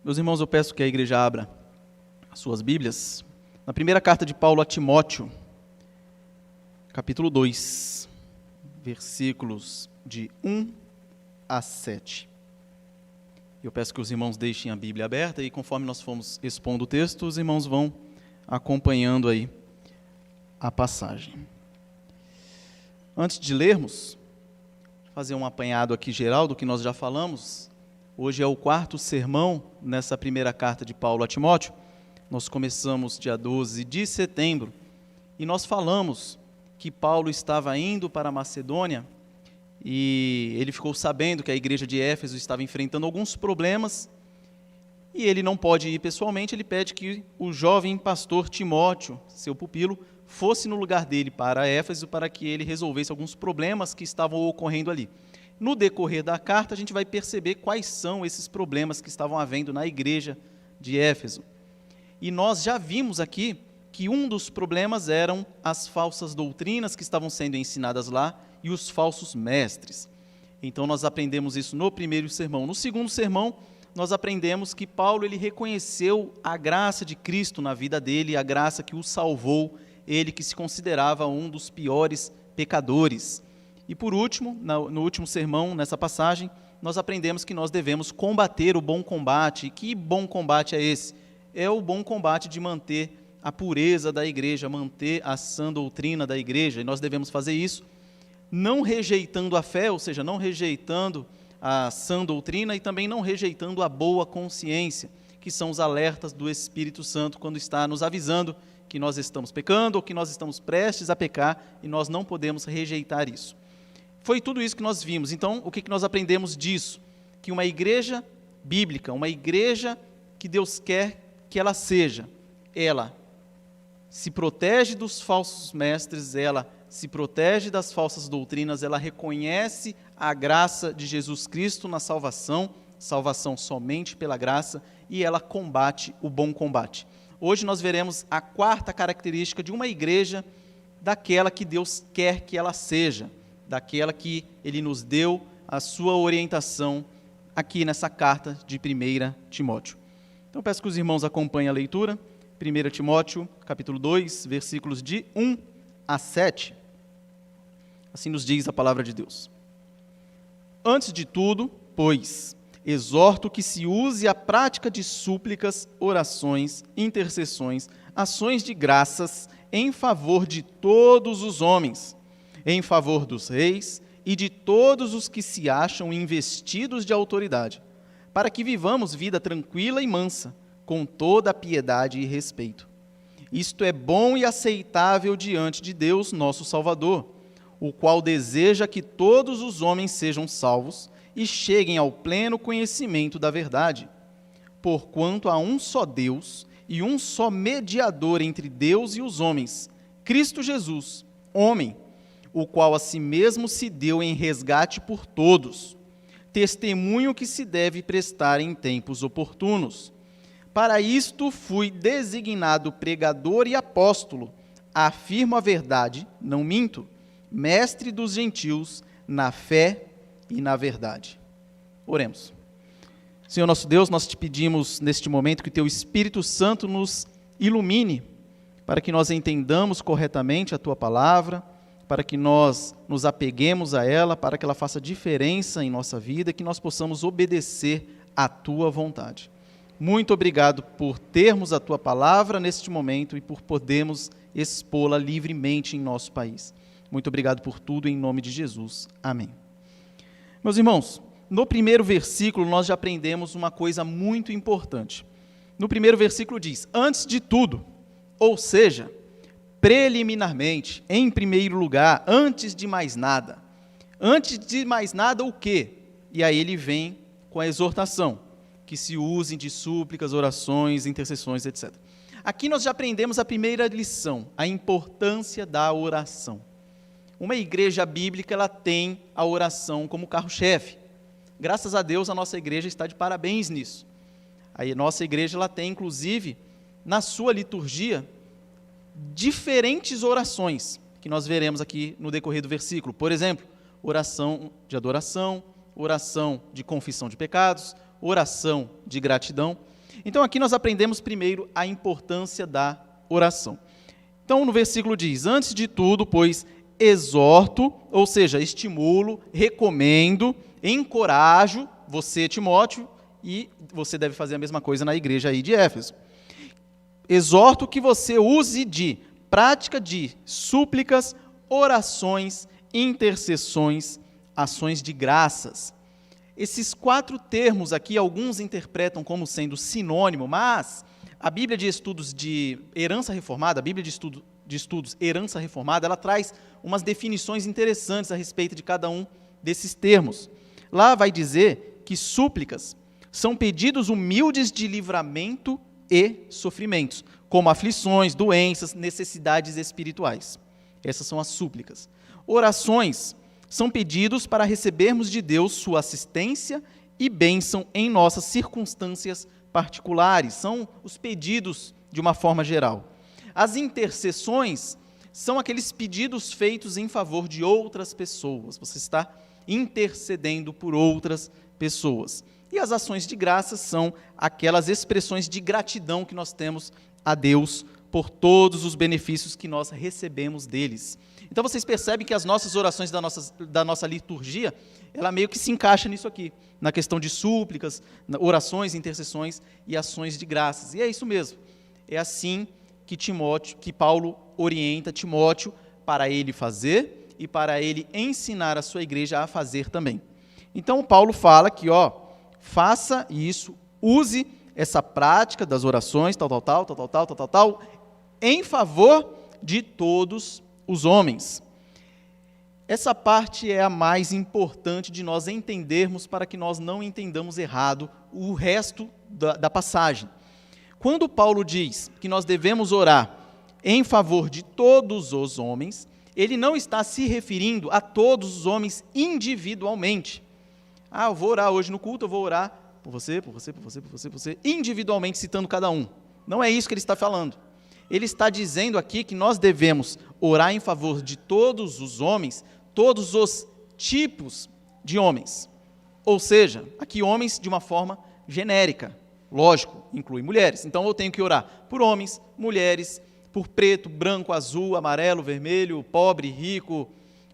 Meus irmãos, eu peço que a igreja abra as suas Bíblias na primeira carta de Paulo a Timóteo, capítulo 2, versículos de 1 a 7. Eu peço que os irmãos deixem a Bíblia aberta e conforme nós formos expondo o texto, os irmãos vão acompanhando aí a passagem. Antes de lermos, vou fazer um apanhado aqui geral do que nós já falamos. Hoje é o quarto sermão nessa primeira carta de Paulo a Timóteo. Nós começamos dia 12 de setembro e nós falamos que Paulo estava indo para a Macedônia e ele ficou sabendo que a igreja de Éfeso estava enfrentando alguns problemas e ele não pode ir pessoalmente, ele pede que o jovem pastor Timóteo, seu pupilo, fosse no lugar dele para Éfeso para que ele resolvesse alguns problemas que estavam ocorrendo ali. No decorrer da carta, a gente vai perceber quais são esses problemas que estavam havendo na igreja de Éfeso. E nós já vimos aqui que um dos problemas eram as falsas doutrinas que estavam sendo ensinadas lá e os falsos mestres. Então, nós aprendemos isso no primeiro sermão. No segundo sermão, nós aprendemos que Paulo ele reconheceu a graça de Cristo na vida dele, a graça que o salvou, ele que se considerava um dos piores pecadores. E por último, no último sermão, nessa passagem, nós aprendemos que nós devemos combater o bom combate. E que bom combate é esse? É o bom combate de manter a pureza da igreja, manter a sã doutrina da igreja. E nós devemos fazer isso não rejeitando a fé, ou seja, não rejeitando a sã doutrina e também não rejeitando a boa consciência, que são os alertas do Espírito Santo quando está nos avisando que nós estamos pecando ou que nós estamos prestes a pecar e nós não podemos rejeitar isso. Foi tudo isso que nós vimos. Então, o que nós aprendemos disso? Que uma igreja bíblica, uma igreja que Deus quer que ela seja, ela se protege dos falsos mestres, ela se protege das falsas doutrinas, ela reconhece a graça de Jesus Cristo na salvação, salvação somente pela graça, e ela combate o bom combate. Hoje nós veremos a quarta característica de uma igreja daquela que Deus quer que ela seja, daquela que Ele nos deu a sua orientação aqui nessa carta de 1 Timóteo. Então, peço que os irmãos acompanhem a leitura, 1 Timóteo, capítulo 2, versículos de 1 a 7. Assim nos diz a palavra de Deus. Antes de tudo, pois, exorto que se use a prática de súplicas, orações, intercessões, ações de graças em favor de todos os homens, em favor dos reis e de todos os que se acham investidos de autoridade, para que vivamos vida tranquila e mansa, com toda a piedade e respeito. Isto é bom e aceitável diante de Deus, nosso Salvador, o qual deseja que todos os homens sejam salvos e cheguem ao pleno conhecimento da verdade. Porquanto há um só Deus e um só mediador entre Deus e os homens, Cristo Jesus, homem, o qual a si mesmo se deu em resgate por todos, testemunho que se deve prestar em tempos oportunos. Para isto fui designado pregador e apóstolo, afirmo a verdade, não minto, mestre dos gentios, na fé e na verdade. Oremos. Senhor nosso Deus, nós te pedimos neste momento que teu Espírito Santo nos ilumine, para que nós entendamos corretamente a tua palavra, para que nós nos apeguemos a ela, para que ela faça diferença em nossa vida, que nós possamos obedecer à tua vontade. Muito obrigado por termos a tua palavra neste momento e por podermos expô-la livremente em nosso país. Muito obrigado por tudo, em nome de Jesus. Amém. Meus irmãos, no primeiro versículo nós já aprendemos uma coisa muito importante. No primeiro versículo diz, antes de tudo, ou seja, preliminarmente, em primeiro lugar, antes de mais nada. Antes de mais nada, o quê? E aí ele vem com a exortação, que se usem de súplicas, orações, intercessões, etc. Aqui nós já aprendemos a primeira lição, a importância da oração. Uma igreja bíblica, ela tem a oração como carro-chefe. Graças a Deus, a nossa igreja está de parabéns nisso. A nossa igreja, ela tem, inclusive, na sua liturgia, diferentes orações, que nós veremos aqui no decorrer do versículo. Por exemplo, oração de adoração, oração de confissão de pecados, oração de gratidão. Então aqui nós aprendemos primeiro a importância da oração. Então no versículo diz, antes de tudo, pois, exorto, ou seja, estimulo, recomendo, encorajo você, Timóteo, e você deve fazer a mesma coisa na igreja aí de Éfeso. Exorto que você use de prática de súplicas, orações, intercessões, ações de graças. Esses 4 termos aqui, alguns interpretam como sendo sinônimo, mas a Bíblia de Estudos de Herança Reformada, a Bíblia de Estudos Herança Reformada, ela traz umas definições interessantes a respeito de cada um desses termos. Lá vai dizer que súplicas são pedidos humildes de livramento e sofrimentos, como aflições, doenças, necessidades espirituais. Essas são as súplicas. Orações são pedidos para recebermos de Deus sua assistência e bênção em nossas circunstâncias particulares. São os pedidos de uma forma geral. As intercessões são aqueles pedidos feitos em favor de outras pessoas. Você está intercedendo por outras pessoas. E as ações de graças são aquelas expressões de gratidão que nós temos a Deus por todos os benefícios que nós recebemos deles. Então vocês percebem que as nossas orações da nossa liturgia, ela meio que se encaixa nisso aqui, na questão de súplicas, orações, intercessões e ações de graças. E é isso mesmo. É assim que Paulo orienta Timóteo para ele fazer e para ele ensinar a sua igreja a fazer também. Então Paulo fala que, faça isso, use essa prática das orações, tal, em favor de todos os homens. Essa parte é a mais importante de nós entendermos para que nós não entendamos errado o resto da passagem. Quando Paulo diz que nós devemos orar em favor de todos os homens, ele não está se referindo a todos os homens individualmente. Eu vou orar hoje no culto, eu vou orar por você, individualmente citando cada um. Não é isso que ele está falando. Ele está dizendo aqui que nós devemos orar em favor de todos os homens, todos os tipos de homens. Ou seja, aqui homens de uma forma genérica. Lógico, inclui mulheres. Então eu tenho que orar por homens, mulheres, por preto, branco, azul, amarelo, vermelho, pobre, rico,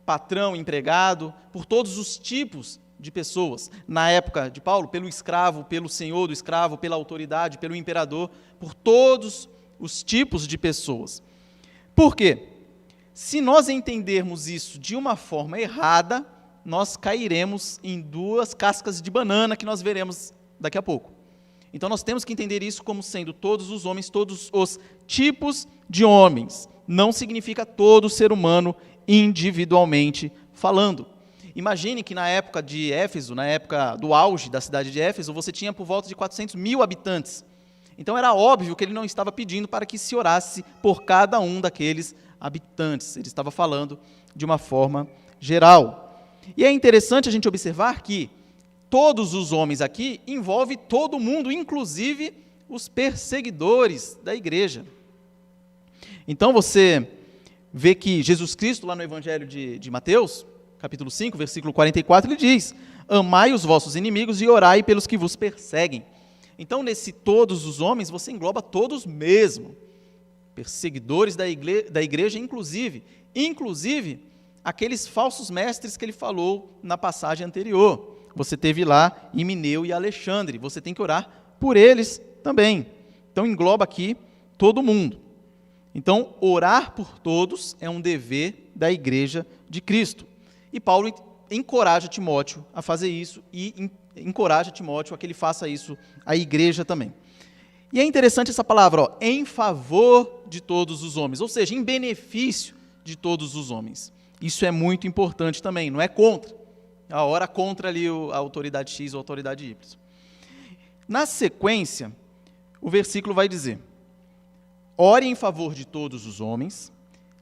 patrão, empregado, por todos os tipos de pessoas. Na época de Paulo, pelo escravo, pelo senhor do escravo, pela autoridade, pelo imperador, por todos os tipos de pessoas. Por quê? Se nós entendermos isso de uma forma errada, nós cairemos em 2 cascas de banana que nós veremos daqui a pouco. Então nós temos que entender isso como sendo todos os homens, todos os tipos de homens. Não significa todo ser humano individualmente falando. Imagine que na época de Éfeso, na época do auge da cidade de Éfeso, você tinha por volta de 400 mil habitantes. Então era óbvio que ele não estava pedindo para que se orasse por cada um daqueles habitantes. Ele estava falando de uma forma geral. E é interessante a gente observar que todos os homens aqui envolve todo mundo, inclusive os perseguidores da igreja. Então você vê que Jesus Cristo, lá no Evangelho de Mateus, capítulo 5, versículo 44, ele diz: amai os vossos inimigos e orai pelos que vos perseguem. Então, nesse todos os homens, você engloba todos mesmo, perseguidores da igreja, inclusive aqueles falsos mestres que ele falou na passagem anterior. Você teve lá Himeneu e Alexandre, você tem que orar por eles também. Então, engloba aqui todo mundo. Então, orar por todos é um dever da igreja de Cristo. E Paulo encoraja Timóteo a fazer isso e encoraja Timóteo a que ele faça isso à igreja também. E é interessante essa palavra, em favor de todos os homens, ou seja, em benefício de todos os homens. Isso é muito importante também, não é contra. A hora contra ali a autoridade X ou a autoridade Y. Na sequência, o versículo vai dizer: ore em favor de todos os homens,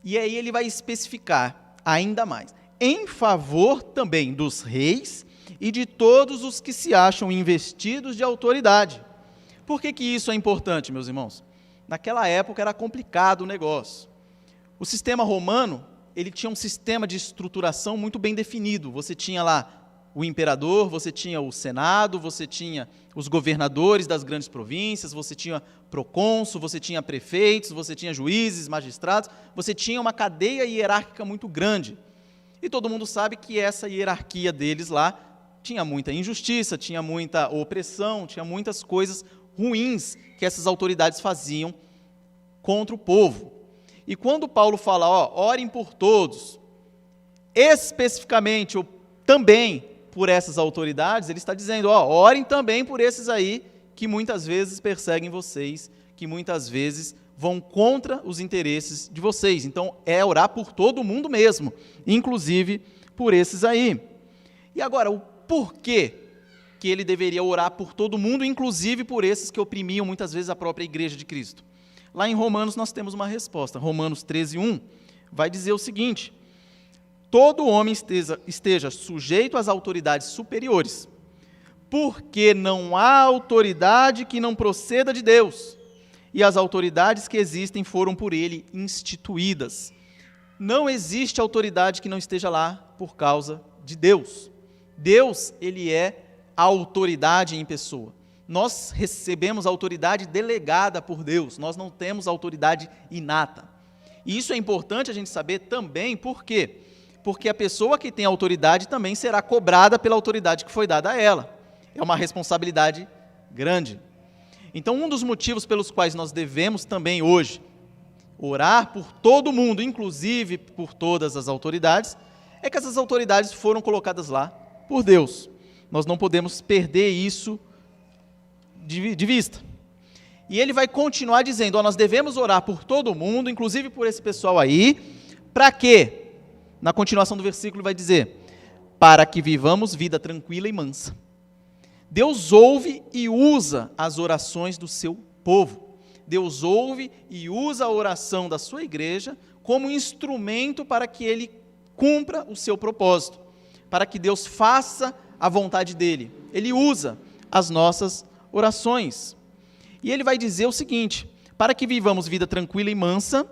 e aí ele vai especificar ainda mais, em favor também dos reis e de todos os que se acham investidos de autoridade. Por que isso é importante, meus irmãos? Naquela época era complicado o negócio. O sistema romano, ele tinha um sistema de estruturação muito bem definido. Você tinha lá o imperador, você tinha o senado, você tinha os governadores das grandes províncias, você tinha procônsul, você tinha prefeitos, você tinha juízes, magistrados, você tinha uma cadeia hierárquica muito grande. E todo mundo sabe que essa hierarquia deles lá tinha muita injustiça, tinha muita opressão, tinha muitas coisas ruins que essas autoridades faziam contra o povo. E quando Paulo fala, orem por todos, especificamente, ou também por essas autoridades, ele está dizendo, orem também por esses aí que muitas vezes perseguem vocês, que muitas vezes vão contra os interesses de vocês. Então, é orar por todo mundo mesmo, inclusive por esses aí. E agora, o porquê que ele deveria orar por todo mundo, inclusive por esses que oprimiam muitas vezes a própria igreja de Cristo? Lá em Romanos nós temos uma resposta. Romanos 13:1 vai dizer o seguinte: todo homem esteja sujeito às autoridades superiores, porque não há autoridade que não proceda de Deus, e as autoridades que existem foram por ele instituídas. Não existe autoridade que não esteja lá por causa de Deus. Deus, ele é a autoridade em pessoa. Nós recebemos a autoridade delegada por Deus, nós não temos autoridade inata. E isso é importante a gente saber também, por quê? Porque a pessoa que tem autoridade também será cobrada pela autoridade que foi dada a ela. É uma responsabilidade grande. Então, um dos motivos pelos quais nós devemos também hoje orar por todo mundo, inclusive por todas as autoridades, é que essas autoridades foram colocadas lá por Deus. Nós não podemos perder isso de vista. E ele vai continuar dizendo, nós devemos orar por todo mundo, inclusive por esse pessoal aí, para quê? Na continuação do versículo vai dizer, para que vivamos vida tranquila e mansa. Deus ouve e usa as orações do seu povo. Deus ouve e usa a oração da sua igreja como instrumento para que ele cumpra o seu propósito, para que Deus faça a vontade dele. Ele usa as nossas orações. E ele vai dizer o seguinte, para que vivamos vida tranquila e mansa,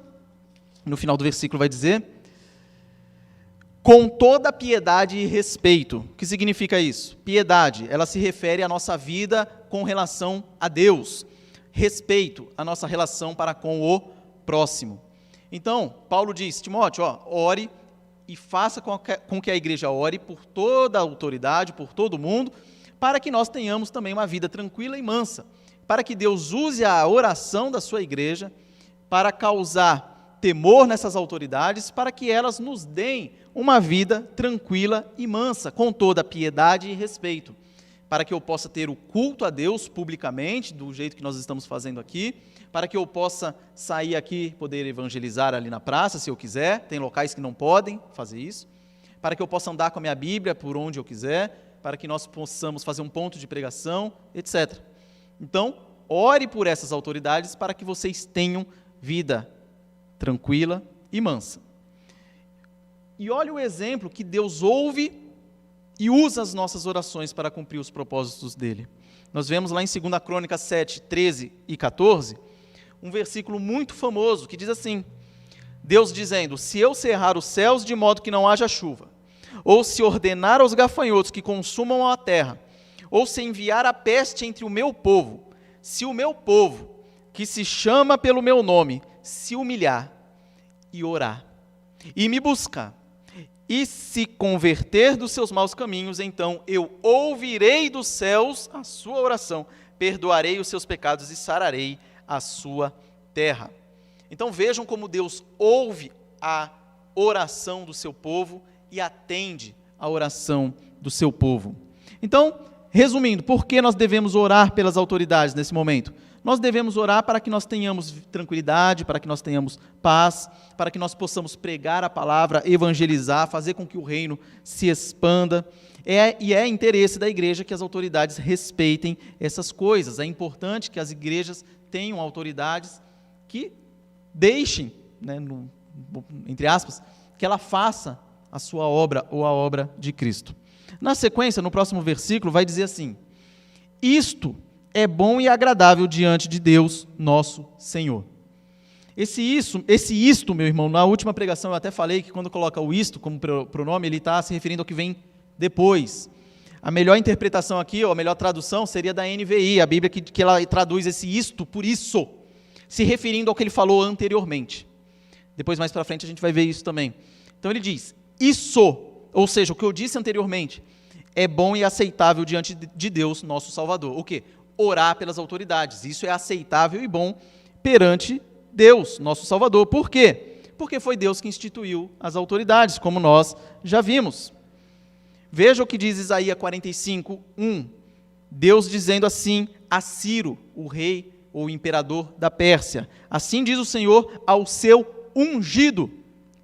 no final do versículo vai dizer, com toda piedade e respeito. O que significa isso? Piedade, ela se refere à nossa vida com relação a Deus. Respeito, a nossa relação para com o próximo. Então, Paulo diz, Timóteo, ore e faça com que a igreja ore por toda a autoridade, por todo mundo, para que nós tenhamos também uma vida tranquila e mansa, para que Deus use a oração da sua igreja para causar temor nessas autoridades, para que elas nos deem uma vida tranquila e mansa, com toda piedade e respeito, para que eu possa ter o culto a Deus publicamente, do jeito que nós estamos fazendo aqui, para que eu possa sair aqui, poder evangelizar ali na praça, se eu quiser, tem locais que não podem fazer isso, para que eu possa andar com a minha Bíblia por onde eu quiser, para que nós possamos fazer um ponto de pregação, etc. Então, ore por essas autoridades para que vocês tenham vida tranquila e mansa. E olha o exemplo que Deus ouve e usa as nossas orações para cumprir os propósitos dele. Nós vemos lá em 2 Crônicas 7, 13 e 14, um versículo muito famoso que diz assim, Deus dizendo, se eu cerrar os céus de modo que não haja chuva, ou se ordenar aos gafanhotos que consumam a terra, ou se enviar a peste entre o meu povo, se o meu povo, que se chama pelo meu nome, se humilhar e orar, e me buscar, e se converter dos seus maus caminhos, então eu ouvirei dos céus a sua oração, perdoarei os seus pecados e sararei a sua terra. Então vejam como Deus ouve a oração do seu povo e atende a oração do seu povo. Então, resumindo, por que nós devemos orar pelas autoridades nesse momento? Nós devemos orar para que nós tenhamos tranquilidade, para que nós tenhamos paz, para que nós possamos pregar a palavra, evangelizar, fazer com que o reino se expanda. E é interesse da igreja que as autoridades respeitem essas coisas. É importante que as igrejas tenham autoridades que deixem, entre aspas, que ela faça a sua obra ou a obra de Cristo. Na sequência, no próximo versículo, vai dizer assim, isto é bom e agradável diante de Deus, nosso Senhor. Esse isto, meu irmão, na última pregação eu até falei que quando coloca o isto como pronome, ele está se referindo ao que vem depois. A melhor interpretação aqui, ou a melhor tradução, seria da NVI, a Bíblia que ela traduz esse isto por isso, se referindo ao que ele falou anteriormente. Depois, mais para frente, a gente vai ver isso também. Então ele diz, isso, ou seja, o que eu disse anteriormente, é bom e aceitável diante de Deus, nosso Salvador. O quê? Orar pelas autoridades. Isso é aceitável e bom perante Deus, nosso Salvador. Por quê? Porque foi Deus que instituiu as autoridades, como nós já vimos. Veja o que diz Isaías 45:1. Deus dizendo assim a Ciro, o rei ou imperador da Pérsia. Assim diz o Senhor ao seu ungido,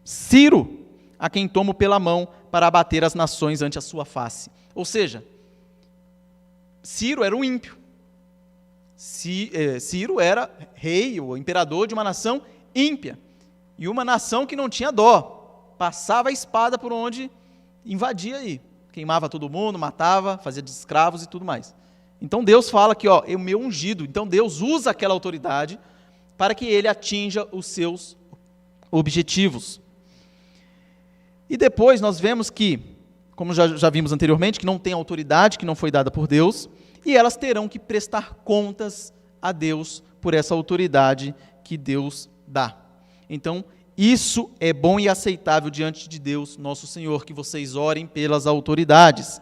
Ciro, a quem tomo pela mão para abater as nações ante a sua face. Ou seja, Ciro era um ímpio. Ciro era rei ou imperador de uma nação ímpia. E uma nação que não tinha dó. Passava a espada por onde invadia aí. Queimava todo mundo, matava, fazia de escravos e tudo mais. Então Deus fala que é o meu ungido. Então Deus usa aquela autoridade para que ele atinja os seus objetivos. E depois nós vemos que, como já vimos anteriormente, que não tem autoridade que não foi dada por Deus, e elas terão que prestar contas a Deus por essa autoridade que Deus dá. Então, isso é bom e aceitável diante de Deus, nosso Senhor, que vocês orem pelas autoridades.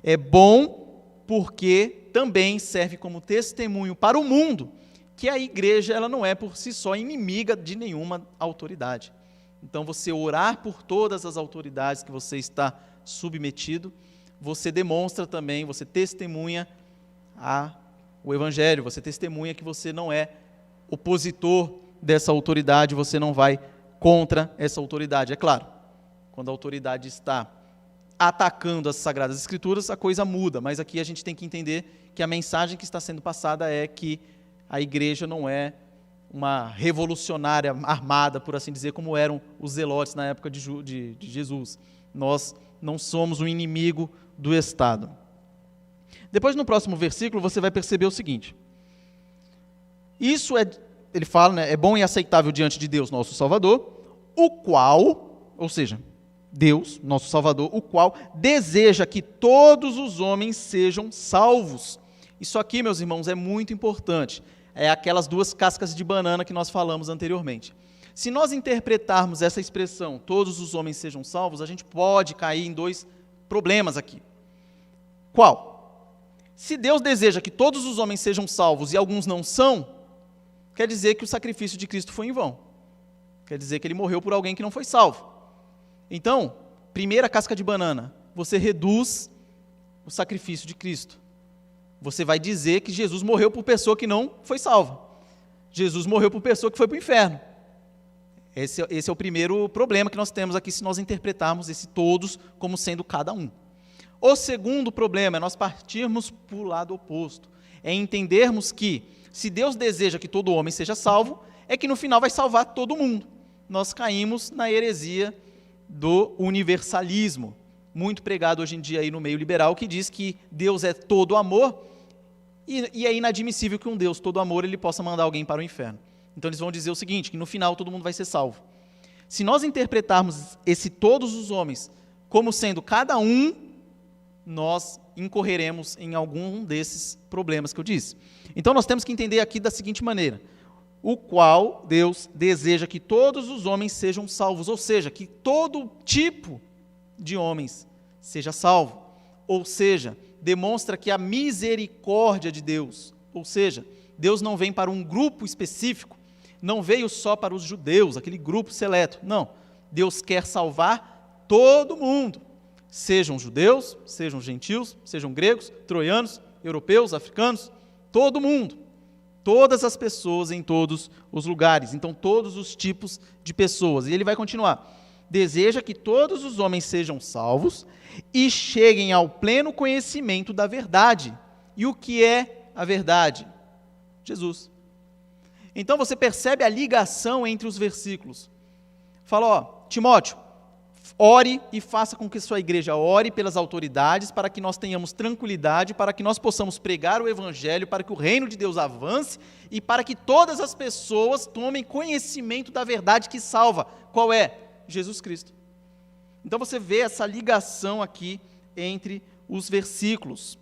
É bom porque também serve como testemunho para o mundo que a igreja ela não é por si só inimiga de nenhuma autoridade. Então, você orar por todas as autoridades que você está submetido, você demonstra também, você testemunha o Evangelho, você testemunha que você não é opositor dessa autoridade, você não vai contra essa autoridade. É claro, quando a autoridade está atacando as Sagradas Escrituras, a coisa muda, mas aqui a gente tem que entender que a mensagem que está sendo passada é que a igreja não é uma revolucionária armada, por assim dizer, como eram os zelotes na época de Jesus. Nós não somos um inimigo do Estado. Depois, no próximo versículo, você vai perceber o seguinte. Isso ele fala, é bom e aceitável diante de Deus, nosso Salvador, o qual, ou seja, Deus, nosso Salvador, o qual deseja que todos os homens sejam salvos. Isso aqui, meus irmãos, é muito importante. É aquelas duas cascas de banana que nós falamos anteriormente. Se nós interpretarmos essa expressão, todos os homens sejam salvos, a gente pode cair em dois problemas aqui. Qual? Se Deus deseja que todos os homens sejam salvos e alguns não são, quer dizer que o sacrifício de Cristo foi em vão. Quer dizer que ele morreu por alguém que não foi salvo. Então, primeira casca de banana, você reduz o sacrifício de Cristo. Você vai dizer que Jesus morreu por pessoa que não foi salva. Jesus morreu por pessoa que foi para o inferno. Esse é o primeiro problema que nós temos aqui, se nós interpretarmos esse todos como sendo cada um. O segundo problema é nós partirmos para o lado oposto. É entendermos que, se Deus deseja que todo homem seja salvo, é que no final vai salvar todo mundo. Nós caímos na heresia do universalismo, muito pregado hoje em dia aí no meio liberal, que diz que Deus é todo amor, e é inadmissível que um Deus todo amor ele possa mandar alguém para o inferno. Então eles vão dizer o seguinte, que no final todo mundo vai ser salvo. Se nós interpretarmos esse todos os homens como sendo cada um, nós incorreremos em algum desses problemas que eu disse. Então nós temos que entender aqui da seguinte maneira, o qual Deus deseja que todos os homens sejam salvos, ou seja, que todo tipo de homens seja salvo, ou seja, demonstra que a misericórdia de Deus, ou seja, Deus não vem para um grupo específico, não veio só para os judeus, aquele grupo seleto, não, Deus quer salvar todo mundo, sejam judeus, sejam gentios, sejam gregos, troianos, europeus, africanos, todo mundo, todas as pessoas em todos os lugares, então todos os tipos de pessoas, e ele vai continuar, deseja que todos os homens sejam salvos e cheguem ao pleno conhecimento da verdade. E o que é a verdade? Jesus. Então você percebe a ligação entre os versículos. Fala, Timóteo, ore e faça com que sua igreja ore pelas autoridades para que nós tenhamos tranquilidade, para que nós possamos pregar o evangelho, para que o reino de Deus avance e para que todas as pessoas tomem conhecimento da verdade que salva. Qual é? Jesus Cristo. Então você vê essa ligação aqui entre os versículos.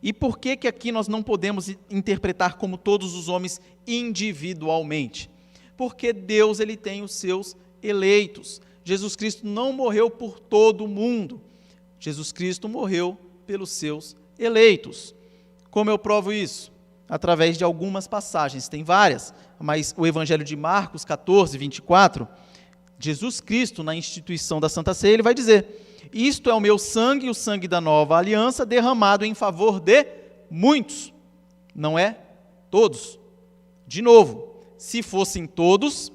E por que que aqui nós não podemos interpretar como todos os homens individualmente? Porque Deus, ele tem os seus eleitos. Jesus Cristo não morreu por todo mundo. Jesus Cristo morreu pelos seus eleitos. Como eu provo isso? Através de algumas passagens, tem várias, mas o Evangelho de Marcos 14, 24, Jesus Cristo, na instituição da Santa Ceia, ele vai dizer: isto é o meu sangue, o sangue da nova aliança, derramado em favor de muitos, não é todos. De novo, se fossem todos,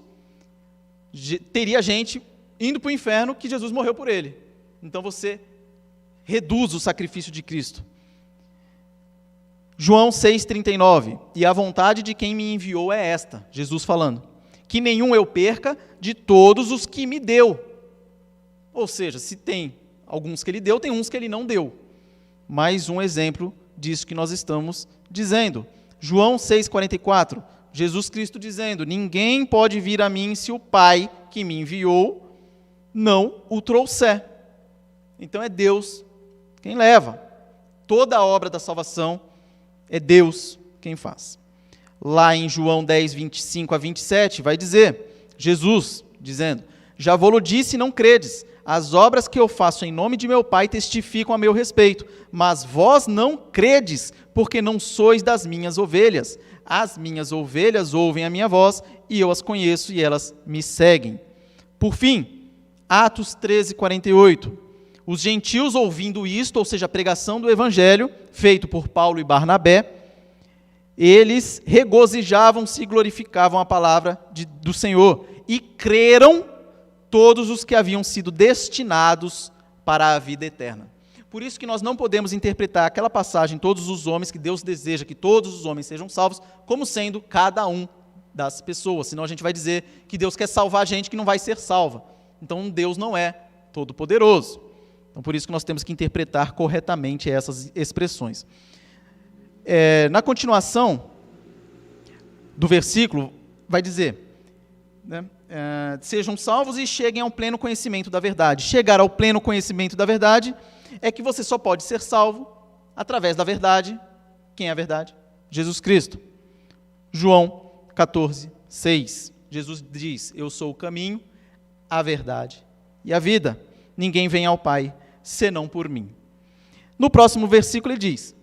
teria gente indo para o inferno que Jesus morreu por ele. Então você reduz o sacrifício de Cristo. João 6,39, e a vontade de quem me enviou é esta, Jesus falando, que nenhum eu perca de todos os que me deu. Ou seja, se tem alguns que ele deu, tem uns que ele não deu. Mais um exemplo disso que nós estamos dizendo. João 6,44, Jesus Cristo dizendo: ninguém pode vir a mim se o Pai que me enviou não o trouxer. Então é Deus quem leva. Toda a obra da salvação é Deus quem faz. Lá em João 10, 25 a 27, vai dizer, Jesus dizendo: já vou-lo disse e não credes, as obras que eu faço em nome de meu Pai testificam a meu respeito, mas vós não credes, porque não sois das minhas ovelhas. As minhas ovelhas ouvem a minha voz, e eu as conheço, e elas me seguem. Por fim, Atos 13, 48. Os gentios ouvindo isto, ou seja, a pregação do evangelho, feito por Paulo e Barnabé, eles regozijavam-se e glorificavam a palavra do Senhor, e creram todos os que haviam sido destinados para a vida eterna. Por isso que nós não podemos interpretar aquela passagem, todos os homens, que Deus deseja que todos os homens sejam salvos, como sendo cada um das pessoas, senão a gente vai dizer que Deus quer salvar gente que não vai ser salva. Então Deus não é todo-poderoso. Então por isso que nós temos que interpretar corretamente essas expressões. Na continuação do versículo, vai dizer, né, sejam salvos e cheguem ao pleno conhecimento da verdade. Chegar ao pleno conhecimento da verdade é que você só pode ser salvo através da verdade. Quem é a verdade? Jesus Cristo. João 14, 6. Jesus diz: eu sou o caminho, a verdade e a vida. Ninguém vem ao Pai senão por mim. No próximo versículo ele diz: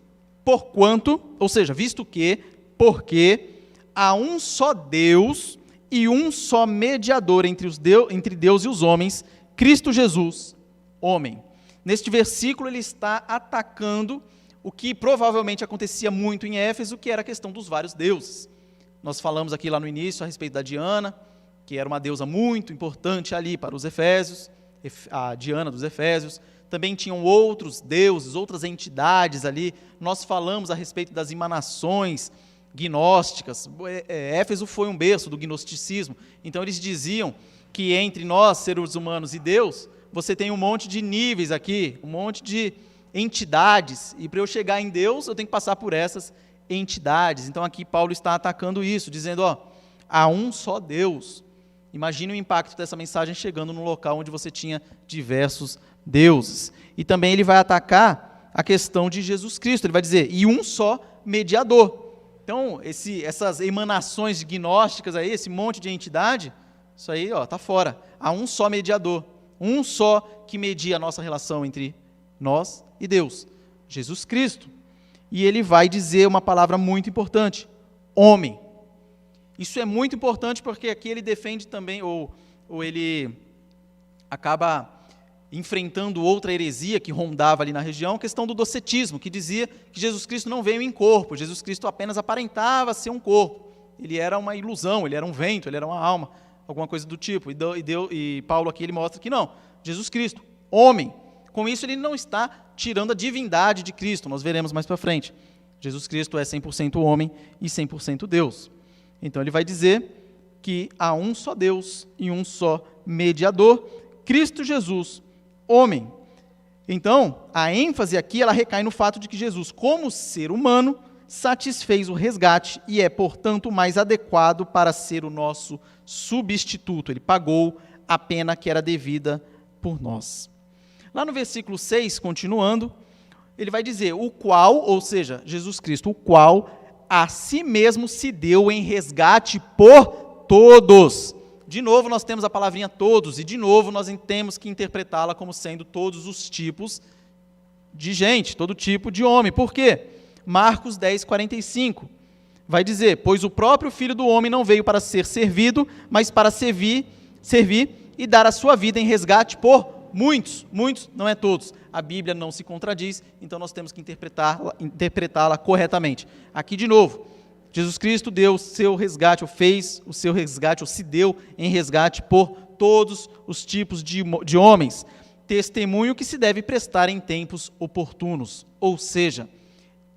porquanto, ou seja, visto que, porque há um só Deus e um só mediador entre Deus e os homens, Cristo Jesus, homem. Neste versículo ele está atacando o que provavelmente acontecia muito em Éfeso, que era a questão dos vários deuses. Nós falamos aqui lá no início a respeito da Diana, que era uma deusa muito importante ali para os efésios, a Diana dos Efésios. Também tinham outros deuses, outras entidades ali. Nós falamos a respeito das emanações gnósticas. Éfeso foi um berço do gnosticismo. Então eles diziam que entre nós, seres humanos, e Deus, você tem um monte de níveis aqui, um monte de entidades, e para eu chegar em Deus, eu tenho que passar por essas entidades. Então aqui Paulo está atacando isso, dizendo, há um só Deus. Imagine o impacto dessa mensagem chegando num local onde você tinha diversos deuses. E também ele vai atacar a questão de Jesus Cristo, ele vai dizer, e um só mediador. Então, essas emanações gnósticas aí, esse monte de entidade, isso aí está fora. Há um só mediador, um só que media a nossa relação entre nós e Deus, Jesus Cristo. E ele vai dizer uma palavra muito importante, homem. Isso é muito importante porque aqui ele defende também, ou ele acaba enfrentando outra heresia que rondava ali na região, a questão do docetismo, que dizia que Jesus Cristo não veio em corpo, Jesus Cristo apenas aparentava ser um corpo, ele era uma ilusão, ele era um vento, ele era uma alma, alguma coisa do tipo, e Paulo aqui ele mostra que não, Jesus Cristo, homem, com isso ele não está tirando a divindade de Cristo, nós veremos mais para frente, Jesus Cristo é 100% homem e 100% Deus, então ele vai dizer que há um só Deus e um só mediador, Cristo Jesus, homem. Então, a ênfase aqui, ela recai no fato de que Jesus, como ser humano, satisfez o resgate e é, portanto, mais adequado para ser o nosso substituto. Ele pagou a pena que era devida por nós. Lá no versículo 6, continuando, ele vai dizer, o qual, ou seja, Jesus Cristo, o qual a si mesmo se deu em resgate por todos. De novo nós temos a palavrinha todos, e de novo nós temos que interpretá-la como sendo todos os tipos de gente, todo tipo de homem. Por quê? Marcos 10, 45, vai dizer, pois o próprio Filho do Homem não veio para ser servido, mas para servir e dar a sua vida em resgate por muitos, não é todos. A Bíblia não se contradiz, então nós temos que interpretá-la corretamente. Aqui de novo, Jesus Cristo deu o seu resgate, ou fez o seu resgate, ou se deu em resgate por todos os tipos de homens. Testemunho que se deve prestar em tempos oportunos. Ou seja,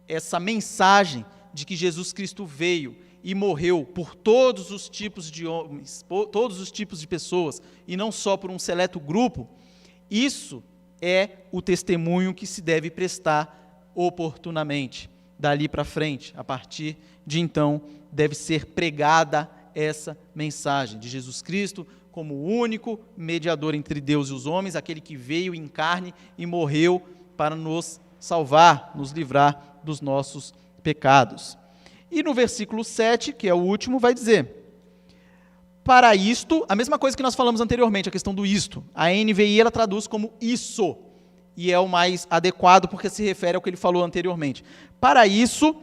essa mensagem de que Jesus Cristo veio e morreu por todos os tipos de homens, por todos os tipos de pessoas, e não só por um seleto grupo, isso é o testemunho que se deve prestar oportunamente. Dali para frente, a partir de então, deve ser pregada essa mensagem de Jesus Cristo como o único mediador entre Deus e os homens, aquele que veio em carne e morreu para nos salvar, nos livrar dos nossos pecados. E no versículo 7, que é o último, vai dizer, para isto, a mesma coisa que nós falamos anteriormente, a questão do isto, a NVI ela traduz como isso, e é o mais adequado porque se refere ao que ele falou anteriormente. Para isso,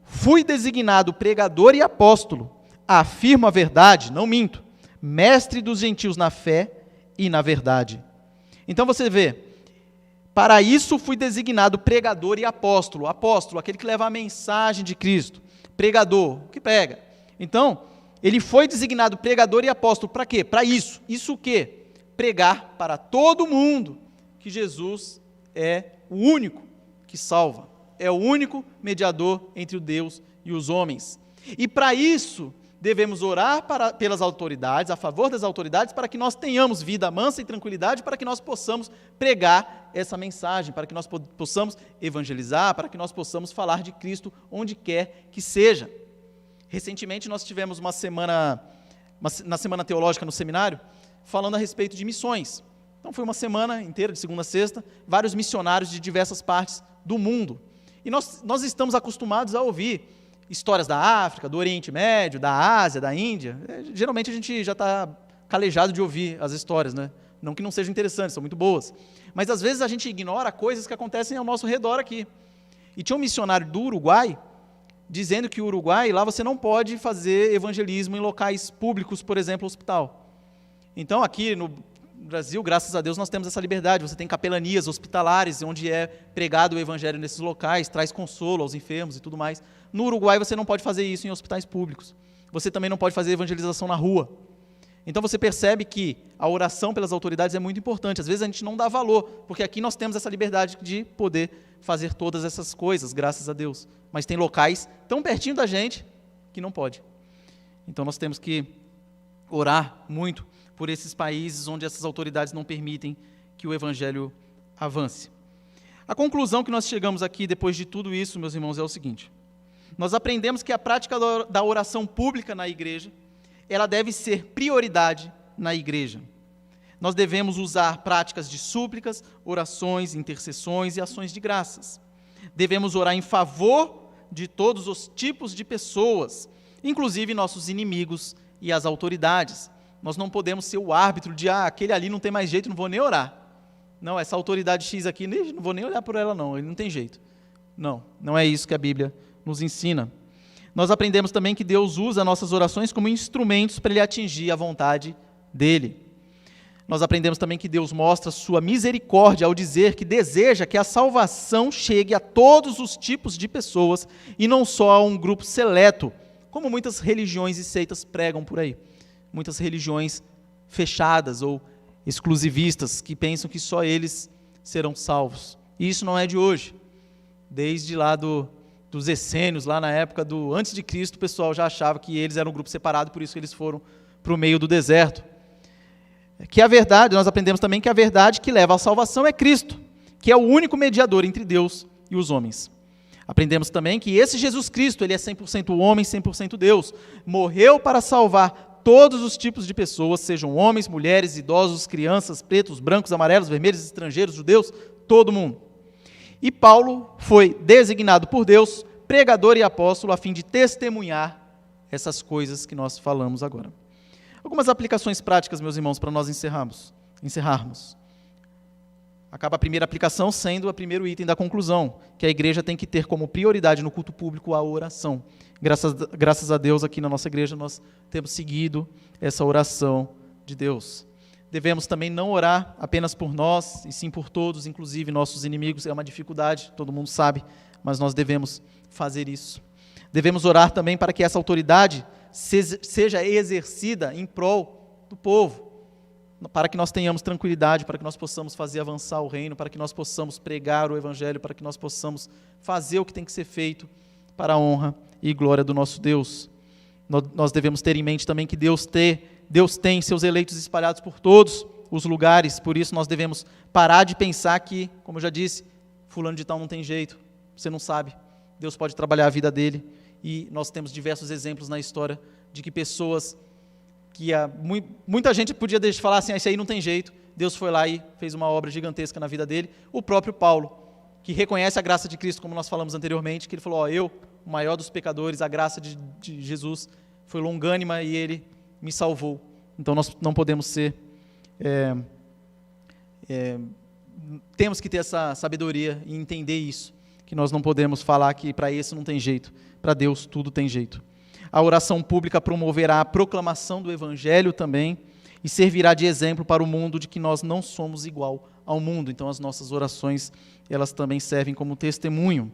fui designado pregador e apóstolo, afirmo a verdade, não minto, mestre dos gentios na fé e na verdade. Então você vê, para isso fui designado pregador e apóstolo, aquele que leva a mensagem de Cristo, pregador, o que prega. Então, ele foi designado pregador e apóstolo, para quê? Para isso. Isso o quê? Pregar para todo mundo que Jesus é o único que salva, é o único mediador entre o Deus e os homens. E para isso, devemos orar pelas autoridades, a favor das autoridades, para que nós tenhamos vida mansa e tranquilidade, para que nós possamos pregar essa mensagem, para que nós possamos evangelizar, para que nós possamos falar de Cristo onde quer que seja. Recentemente nós tivemos na semana teológica no seminário, falando a respeito de missões. Então foi uma semana inteira, de segunda a sexta, vários missionários de diversas partes do mundo. E nós estamos acostumados a ouvir histórias da África, do Oriente Médio, da Ásia, da Índia. Geralmente a gente já está calejado de ouvir as histórias, né? Não que não sejam interessantes, são muito boas. Mas às vezes a gente ignora coisas que acontecem ao nosso redor aqui. E tinha um missionário do Uruguai, dizendo que o Uruguai, lá você não pode fazer evangelismo em locais públicos, por exemplo, hospital. Então aqui no Brasil, graças a Deus, nós temos essa liberdade. Você tem capelanias hospitalares, onde é pregado o evangelho nesses locais, traz consolo aos enfermos e tudo mais. No Uruguai, você não pode fazer isso em hospitais públicos. Você também não pode fazer evangelização na rua. Então, você percebe que a oração pelas autoridades é muito importante. Às vezes, a gente não dá valor, porque aqui nós temos essa liberdade de poder fazer todas essas coisas, graças a Deus. Mas tem locais tão pertinho da gente que não pode. Então, nós temos que orar muito por esses países onde essas autoridades não permitem que o evangelho avance. A conclusão que nós chegamos aqui, depois de tudo isso, meus irmãos, é o seguinte: nós aprendemos que a prática da oração pública na igreja, ela deve ser prioridade na igreja. Nós devemos usar práticas de súplicas, orações, intercessões e ações de graças. Devemos orar em favor de todos os tipos de pessoas, inclusive nossos inimigos e as autoridades. Nós não podemos ser o árbitro de, aquele ali não tem mais jeito, não vou nem orar. Não, essa autoridade X aqui, não vou nem olhar por ela não, ele não tem jeito. Não é isso que a Bíblia nos ensina. Nós aprendemos também que Deus usa nossas orações como instrumentos para Ele atingir a vontade dEle. Nós aprendemos também que Deus mostra sua misericórdia ao dizer que deseja que a salvação chegue a todos os tipos de pessoas e não só a um grupo seleto, como muitas religiões e seitas pregam por aí. Muitas religiões fechadas ou exclusivistas que pensam que só eles serão salvos. E isso não é de hoje. Desde lá dos essênios, lá na época antes de Cristo, o pessoal já achava que eles eram um grupo separado, por isso eles foram para o meio do deserto. Que a verdade, nós aprendemos também que a verdade que leva à salvação é Cristo, que é o único mediador entre Deus e os homens. Aprendemos também que esse Jesus Cristo, ele é 100% homem, 100% Deus, morreu para salvar todos os tipos de pessoas, sejam homens, mulheres, idosos, crianças, pretos, brancos, amarelos, vermelhos, estrangeiros, judeus, todo mundo. E Paulo foi designado por Deus, pregador e apóstolo, a fim de testemunhar essas coisas que nós falamos agora. Algumas aplicações práticas, meus irmãos, para nós encerrarmos. Acaba a primeira aplicação sendo o primeiro item da conclusão, que a igreja tem que ter como prioridade no culto público a oração. Graças a Deus, aqui na nossa igreja, nós temos seguido essa oração de Deus. Devemos também não orar apenas por nós, e sim por todos, inclusive nossos inimigos. É uma dificuldade, todo mundo sabe, mas nós devemos fazer isso. Devemos orar também para que essa autoridade seja exercida em prol do povo, para que nós tenhamos tranquilidade, para que nós possamos fazer avançar o reino, para que nós possamos pregar o evangelho, para que nós possamos fazer o que tem que ser feito para a honra e glória do nosso Deus. Nós devemos ter em mente também que Deus tem seus eleitos espalhados por todos os lugares, por isso nós devemos parar de pensar que, como eu já disse, fulano de tal não tem jeito, você não sabe, Deus pode trabalhar a vida dele, e nós temos diversos exemplos na história de que pessoas que muita gente podia deixar de falar assim, esse aí não tem jeito, Deus foi lá e fez uma obra gigantesca na vida dele. O próprio Paulo, que reconhece a graça de Cristo, como nós falamos anteriormente, que ele falou, eu, o maior dos pecadores, a graça de Jesus foi longânima e ele me salvou. Então nós não podemos ser, temos que ter essa sabedoria e entender isso, que nós não podemos falar que para esse não tem jeito, para Deus tudo tem jeito. A oração pública promoverá a proclamação do evangelho também e servirá de exemplo para o mundo de que nós não somos igual ao mundo. Então as nossas orações, elas também servem como testemunho.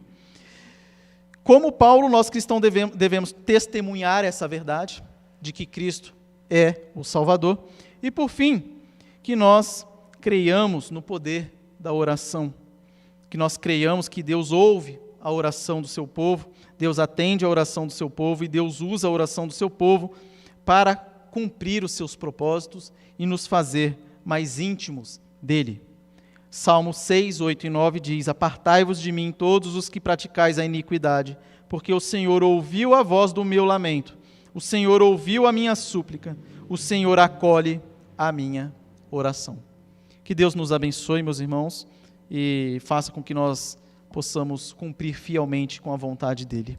Como Paulo, nós cristãos devemos testemunhar essa verdade de que Cristo é o Salvador. E por fim, que nós creiamos no poder da oração, que nós creiamos que Deus ouve a oração do seu povo, Deus atende a oração do seu povo e Deus usa a oração do seu povo para cumprir os seus propósitos e nos fazer mais íntimos dele. Salmo 6, 8 e 9 diz, apartai-vos de mim todos os que praticais a iniquidade, porque o Senhor ouviu a voz do meu lamento, o Senhor ouviu a minha súplica, o Senhor acolhe a minha oração. Que Deus nos abençoe, meus irmãos, e faça com que nós possamos cumprir fielmente com a vontade dele.